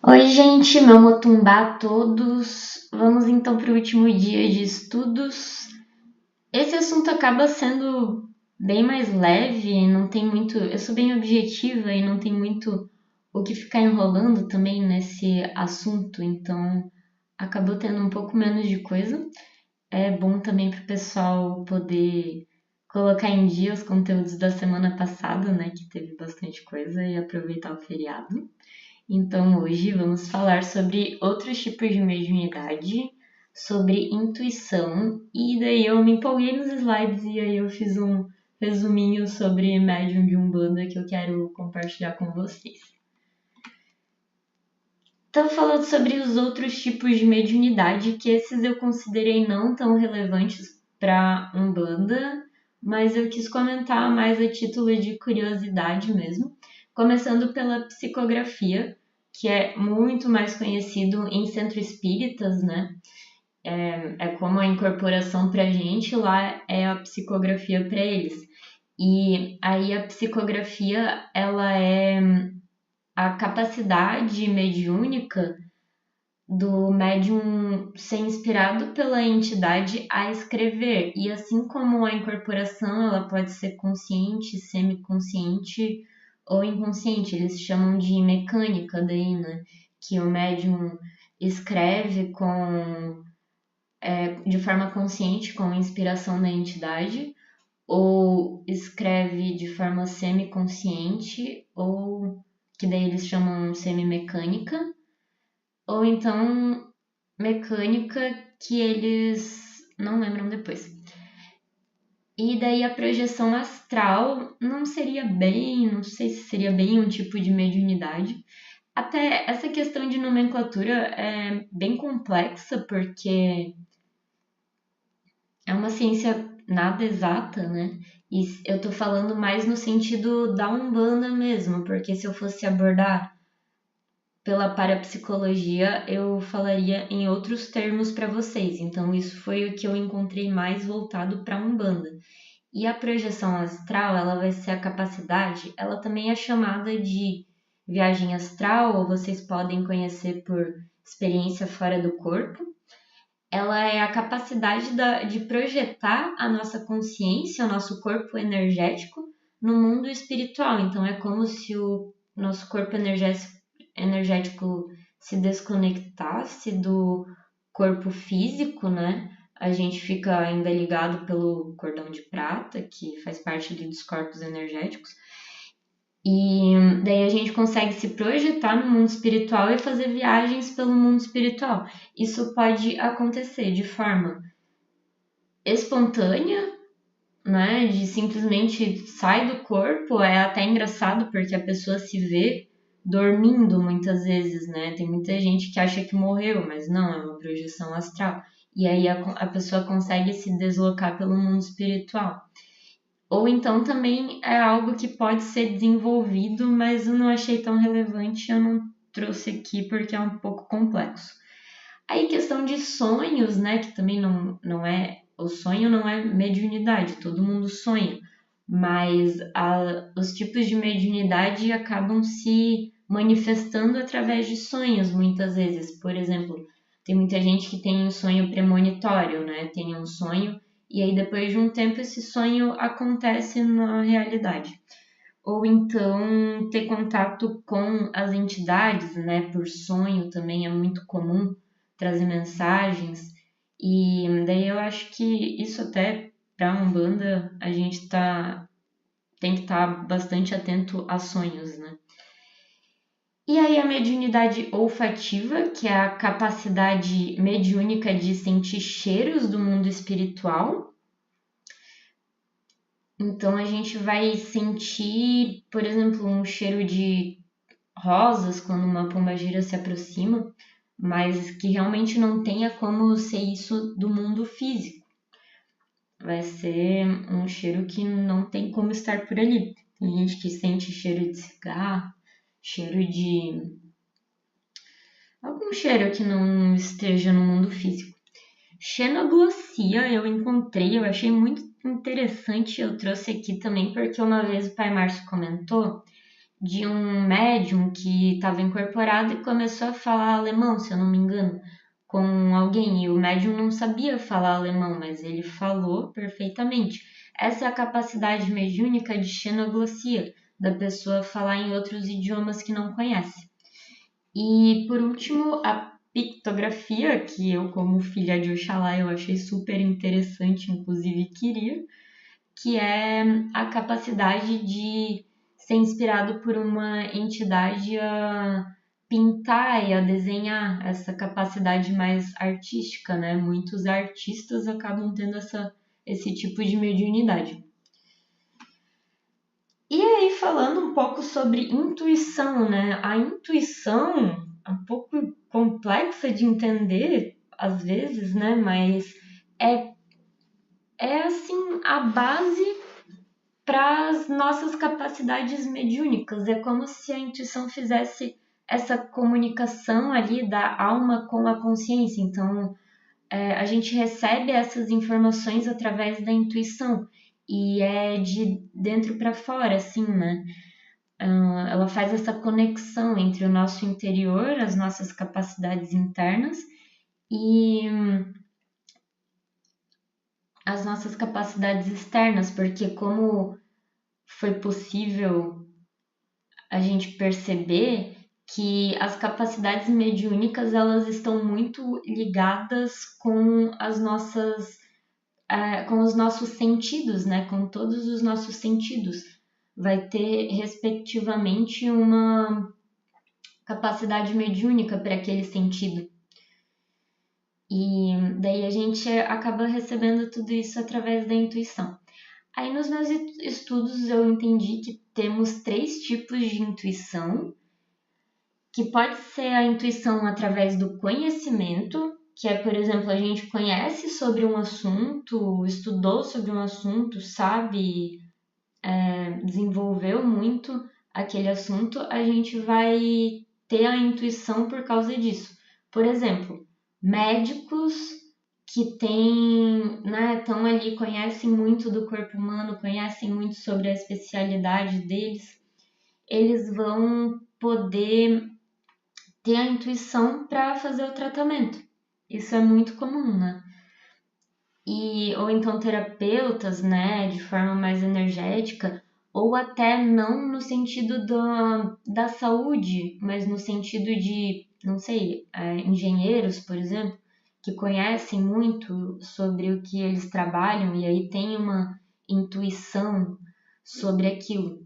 Oi, gente, meu motumbá a todos. Vamos então para o último dia de estudos. Esse assunto acaba sendo bem mais leve, não tem muito. Eu sou bem objetiva e não tem muito o que ficar enrolando também nesse assunto, então acabou tendo um pouco menos de coisa. É bom também para o pessoal poder colocar em dia os conteúdos da semana passada, né, que teve bastante coisa, e aproveitar o feriado. Então, hoje vamos falar sobre outros tipos de mediunidade, sobre intuição, e daí eu me empolguei nos slides e aí eu fiz um resuminho sobre médium de Umbanda que eu quero compartilhar com vocês. Então, falando sobre os outros tipos de mediunidade, que esses eu considerei não tão relevantes para Umbanda, mas eu quis comentar mais a título de curiosidade mesmo, começando pela psicografia, que é muito mais conhecido em centros espíritas, né? É como a incorporação para a gente, lá é a psicografia para eles. E aí a psicografia, ela é a capacidade mediúnica do médium ser inspirado pela entidade a escrever. E assim como a incorporação, ela pode ser consciente, semiconsciente ou inconsciente. Eles chamam de mecânica daí, né? Que o médium escreve de forma consciente, com inspiração da entidade, ou escreve de forma semiconsciente, ou que daí eles chamam semimecânica, ou então mecânica que eles não lembram depois. E daí a projeção astral não seria bem, não sei se seria bem um tipo de mediunidade. Até essa questão de nomenclatura é bem complexa, porque é uma ciência nada exata, né? E eu tô falando mais no sentido da Umbanda mesmo, porque se eu fosse abordar pela parapsicologia, eu falaria em outros termos para vocês. Então, isso foi o que eu encontrei mais voltado para a Umbanda. E a projeção astral, ela vai ser a capacidade, ela também é chamada de viagem astral, ou vocês podem conhecer por experiência fora do corpo. Ela é a capacidade de projetar a nossa consciência, o nosso corpo energético, no mundo espiritual. Então, é como se o nosso corpo energético se desconectasse do corpo físico, né? A gente fica ainda ligado pelo cordão de prata, que faz parte ali dos corpos energéticos. E daí a gente consegue se projetar no mundo espiritual e fazer viagens pelo mundo espiritual. Isso pode acontecer de forma espontânea, né? De simplesmente sai do corpo, é até engraçado porque a pessoa se vê dormindo muitas vezes, né? Tem muita gente que acha que morreu, mas não, é uma projeção astral. E aí a pessoa consegue se deslocar pelo mundo espiritual. Ou então também é algo que pode ser desenvolvido, mas eu não achei tão relevante, eu não trouxe aqui porque é um pouco complexo. Aí questão de sonhos, né, que também não é, o sonho não é mediunidade, todo mundo sonha, mas os tipos de mediunidade acabam se manifestando através de sonhos, muitas vezes. Por exemplo, tem muita gente que tem um sonho premonitório, né, tem um sonho e aí depois de um tempo esse sonho acontece na realidade. Ou então ter contato com as entidades, né, por sonho também é muito comum trazer mensagens. E daí eu acho que isso até para a Umbanda a gente tem que estar bastante atento a sonhos, né? E aí a mediunidade olfativa, que é a capacidade mediúnica de sentir cheiros do mundo espiritual. Então a gente vai sentir, por exemplo, um cheiro de rosas quando uma pombagira se aproxima, mas que realmente não tenha como ser isso do mundo físico. Vai ser um cheiro que não tem como estar por ali. Tem gente que sente cheiro de cigarro, cheiro de algum cheiro que não esteja no mundo físico. Xenoglosia eu encontrei, eu achei muito interessante, eu trouxe aqui também porque uma vez o pai Márcio comentou de um médium que estava incorporado e começou a falar alemão, se eu não me engano, com alguém. E o médium não sabia falar alemão, mas ele falou perfeitamente. Essa é a capacidade mediúnica de xenoglossia, da pessoa falar em outros idiomas que não conhece. E por último, a pictografia, que eu, como filha de Oxalá, eu achei super interessante, inclusive queria, que é a capacidade de ser inspirado por uma entidade a pintar e a desenhar, essa capacidade mais artística, né? Muitos artistas acabam tendo esse tipo de mediunidade. E aí, falando um pouco sobre intuição, né? A intuição é um pouco complexa de entender, às vezes, né? Mas é assim, a base para as nossas capacidades mediúnicas. É como se a intuição fizesse essa comunicação ali da alma com a consciência. Então, a gente recebe essas informações através da intuição e é de dentro para fora, assim, né? Ela faz essa conexão entre o nosso interior, as nossas capacidades internas e as nossas capacidades externas, porque como foi possível a gente perceber que as capacidades mediúnicas elas estão muito ligadas com com os nossos sentidos, né? Com todos os nossos sentidos. Vai ter, respectivamente, uma capacidade mediúnica para aquele sentido. E daí a gente acaba recebendo tudo isso através da intuição. Aí nos meus estudos eu entendi que temos 3 tipos de intuição, que pode ser a intuição através do conhecimento, que é, por exemplo, a gente conhece sobre um assunto, estudou sobre um assunto, sabe, desenvolveu muito aquele assunto, a gente vai ter a intuição por causa disso. Por exemplo, médicos que estão ali, conhecem muito do corpo humano, conhecem muito sobre a especialidade deles, eles vão poder ter a intuição para fazer o tratamento. Isso é muito comum, né? Ou então terapeutas, né, de forma mais energética, ou até não no sentido da saúde, mas no sentido de, não sei, engenheiros, por exemplo, que conhecem muito sobre o que eles trabalham e aí tem uma intuição sobre aquilo.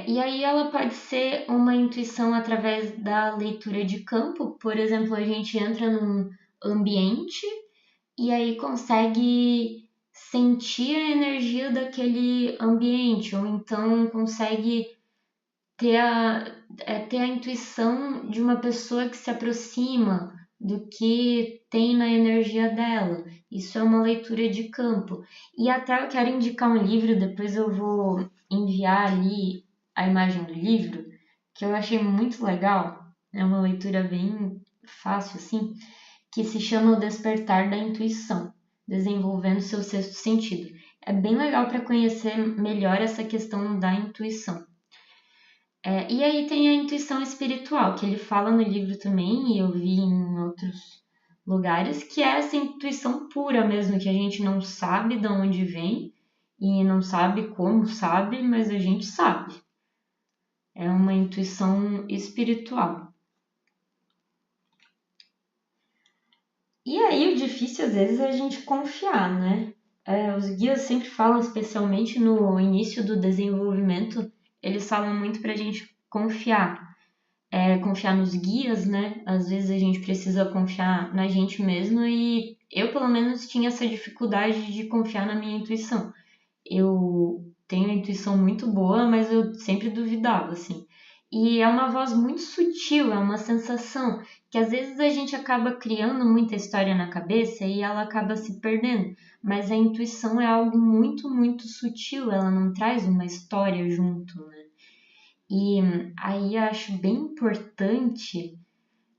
E aí ela pode ser uma intuição através da leitura de campo, por exemplo, a gente entra num ambiente e aí consegue sentir a energia daquele ambiente, ou então consegue ter a intuição de uma pessoa que se aproxima do que tem na energia dela. Isso é uma leitura de campo. E até eu quero indicar um livro, depois eu vou enviar ali a imagem do livro, que eu achei muito legal. É uma leitura bem fácil, assim, que se chama O Despertar da Intuição, desenvolvendo seu sexto sentido. É bem legal para conhecer melhor essa questão da intuição. E aí tem a intuição espiritual, que ele fala no livro também, e eu vi em outros lugares, que é essa intuição pura mesmo, que a gente não sabe de onde vem e não sabe como sabe, mas a gente sabe. É uma intuição espiritual. E aí o difícil às vezes é a gente confiar, né? Os guias sempre falam, especialmente no início do desenvolvimento, eles falam muito pra gente confiar. Confiar nos guias, né? Às vezes a gente precisa confiar na gente mesmo e eu, pelo menos, tinha essa dificuldade de confiar na minha intuição. Eu tenho uma intuição muito boa, mas eu sempre duvidava, assim. E é uma voz muito sutil, é uma sensação que às vezes a gente acaba criando muita história na cabeça e ela acaba se perdendo. Mas a intuição é algo muito, muito sutil, ela não traz uma história junto, né? E aí eu acho bem importante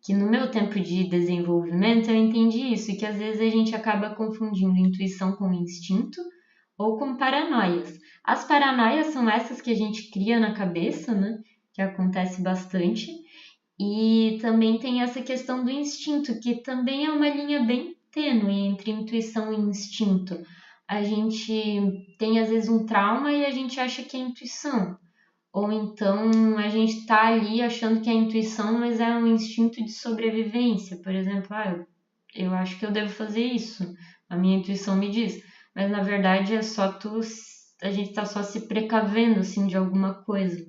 que no meu tempo de desenvolvimento eu entendi isso, que às vezes a gente acaba confundindo intuição com instinto, ou com paranoias. As paranoias são essas que a gente cria na cabeça, né? Que acontece bastante. E também tem essa questão do instinto, que também é uma linha bem tênue entre intuição e instinto. A gente tem às vezes um trauma e a gente acha que é intuição. Ou então a gente está ali achando que é intuição, mas é um instinto de sobrevivência. Por exemplo, eu acho que eu devo fazer isso. A minha intuição me diz. Mas na verdade é só a gente está só se precavendo assim de alguma coisa.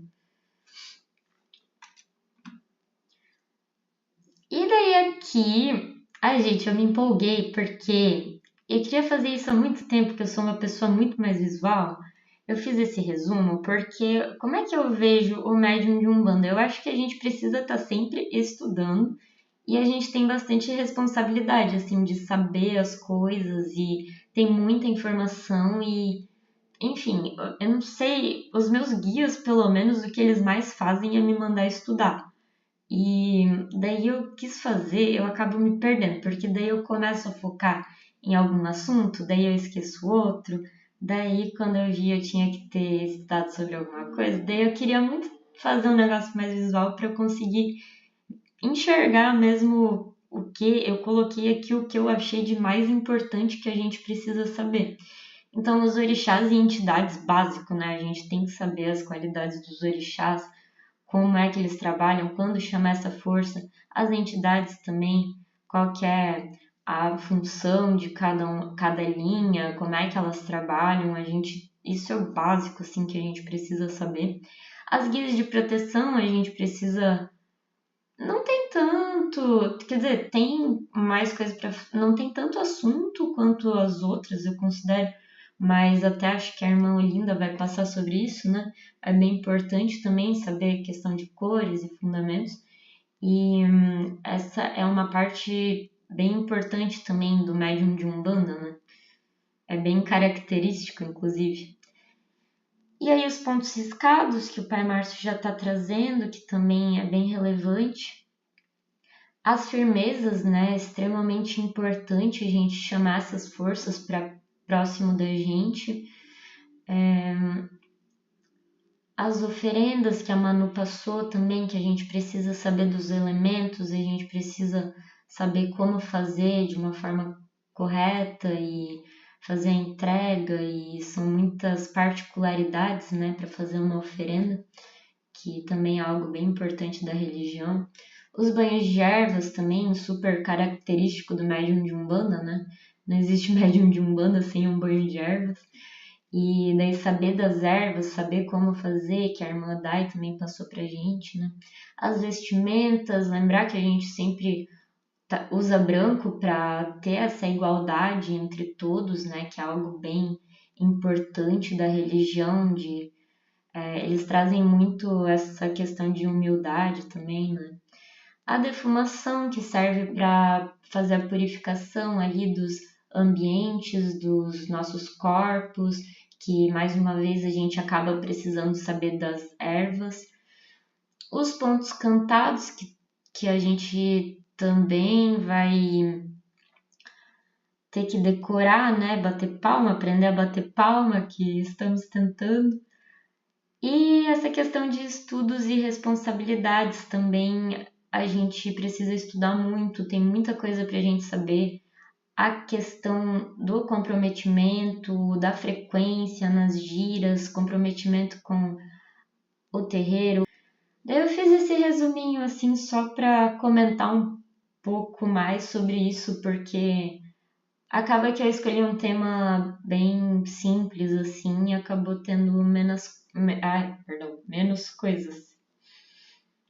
E daí aqui, ai gente, eu me empolguei porque eu queria fazer isso há muito tempo, porque eu sou uma pessoa muito mais visual. Eu fiz esse resumo porque como é que eu vejo o médium de Umbanda? Eu acho que a gente precisa estar sempre estudando e a gente tem bastante responsabilidade, assim, de saber as coisas e tem muita informação e, enfim, eu não sei, os meus guias, pelo menos, o que eles mais fazem é me mandar estudar. E daí eu quis fazer, eu acabo me perdendo, porque daí eu começo a focar em algum assunto, daí eu esqueço outro, daí quando eu vi eu tinha que ter estudado sobre alguma coisa, daí eu queria muito fazer um negócio mais visual para eu conseguir enxergar mesmo o que eu coloquei aqui, o que eu achei de mais importante que a gente precisa saber. Então, os orixás e entidades básico, né? A gente tem que saber as qualidades dos orixás, como é que eles trabalham, quando chama essa força, as entidades também, qual que é a função de cada linha, como é que elas trabalham, isso é o básico assim que a gente precisa saber. As guias de proteção, a gente precisa não tem tanto, quer dizer, tem mais coisa para, não tem tanto assunto quanto as outras, eu considero, mas até acho que a irmã Olinda vai passar sobre isso, né? É bem importante também saber a questão de cores e fundamentos, e essa é uma parte bem importante também do médium de Umbanda, né? É bem característico, inclusive. E aí os pontos riscados que o Pai Márcio já está trazendo, que também é bem relevante. As firmezas, né? É extremamente importante a gente chamar essas forças para próximo da gente. As oferendas que a Manu passou também, que a gente precisa saber dos elementos, a gente precisa saber como fazer de uma forma correta e fazer a entrega, e são muitas particularidades, né, para fazer uma oferenda, que também é algo bem importante da religião. Os banhos de ervas também, super característico do médium de Umbanda, né? Não existe médium de Umbanda sem um banho de ervas. E daí saber das ervas, saber como fazer, que a irmã Dai também passou pra gente, né? As vestimentas, lembrar que a gente sempre usa branco para ter essa igualdade entre todos, né? Que é algo bem importante da religião, eles trazem muito essa questão de humildade também, né? A defumação, que serve para fazer a purificação ali dos ambientes, dos nossos corpos, que mais uma vez a gente acaba precisando saber das ervas. Os pontos cantados, que a gente também vai ter que decorar, né? Bater palma, aprender a bater palma, que estamos tentando. E essa questão de estudos e responsabilidades também a gente precisa estudar muito, tem muita coisa para a gente saber. A questão do comprometimento, da frequência nas giras, comprometimento com o terreiro. Daí eu fiz esse resuminho assim só para comentar um pouco mais sobre isso, porque acaba que eu escolhi um tema bem simples assim e acabou tendo menos coisas,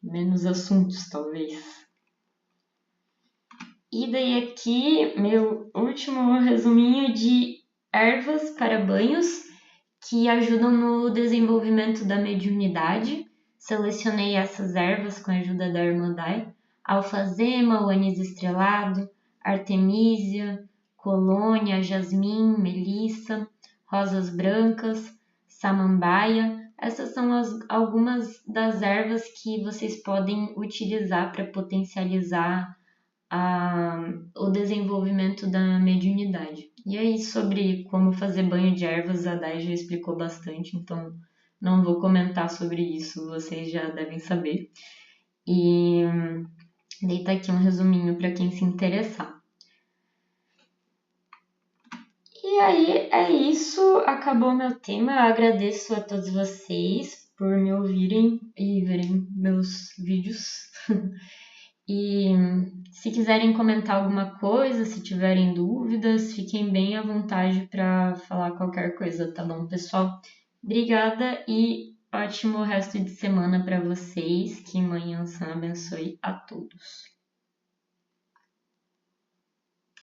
menos assuntos talvez. E daí aqui meu último resuminho de ervas para banhos que ajudam no desenvolvimento da mediunidade. Selecionei essas ervas com a ajuda da irmã Dai: alfazema, o anis estrelado, artemísia, colônia, jasmim, melissa, rosas brancas, samambaia. Essas são algumas das ervas que vocês podem utilizar para potencializar o desenvolvimento da mediunidade. E aí, sobre como fazer banho de ervas, a Dai já explicou bastante, então não vou comentar sobre isso, vocês já devem saber. E daí tá aqui um resuminho para quem se interessar. E aí é isso, acabou meu tema. Eu agradeço a todos vocês por me ouvirem e verem meus vídeos. E se quiserem comentar alguma coisa, se tiverem dúvidas, fiquem bem à vontade para falar qualquer coisa, tá bom, pessoal? Obrigada e ótimo resto de semana para vocês. Que Mãe Ansã abençoe a todos.